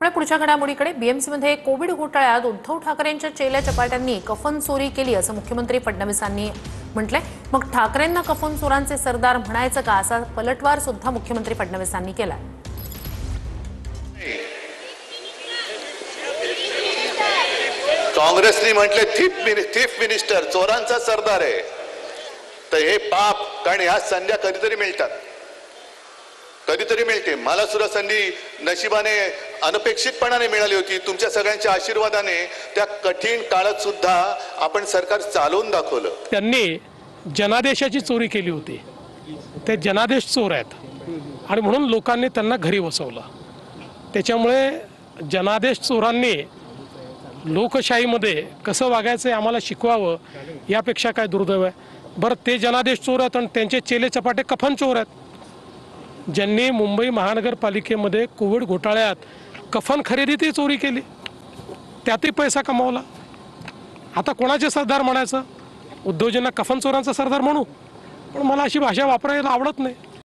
पुढच्या घडामोडीकडे बीएमसीमध्ये कोविड घोटाळ्यात उद्धव ठाकरेंच्या चेल्या चपाट्यांनी कफन चोरी केली असं मुख्यमंत्री फडणवीसांनी म्हटलंय। मग ठाकरेंना कफन चोरांचे सरदार म्हणायचं का असा पलटवार सुद्धा मुख्यमंत्री फडणवीसांनी केलाय। काँग्रेसने म्हटले थीफ मिनिस्टर चोरांचा सरदार आहे, तर हे पाप, कारण ह्या संध्या कधीतरी मिळतात, कधीतरी मिळते। मला सुद्धा संधी नशिबाने अनपेक्षितपणाने मिळाली होती। तुमच्या सगळ्यांच्या आशीर्वादाने त्या कठीण काळात सुद्धा आपण सरकार चालवून दाखवलं। त्यांनी जनादेशाची चोरी केली होती, ते जनादेश चोर आहेत आणि म्हणून लोकांनी त्यांना घरी बसवलं। त्याच्यामुळे जनादेश चोरांनी लोकशाहीमध्ये कसं वागायचं आम्हाला शिकवावं यापेक्षा काय दुर्दैव आहे। बरं, ते जनादेश चोर आहेत आणि त्यांचे चेले चपाटे कफन चोर आहेत, ज्यांनी मुंबई महानगरपालिकेमध्ये कोविड घोटाळ्यात कफन खरेदीतही चोरी केली, त्यातही पैसा कमावला। आता कोणाचे सरदार म्हणायचं? उद्धवजींना कफन चोरांचा सरदार म्हणू, पण मला अशी भाषा वापरायला आवडत नाही।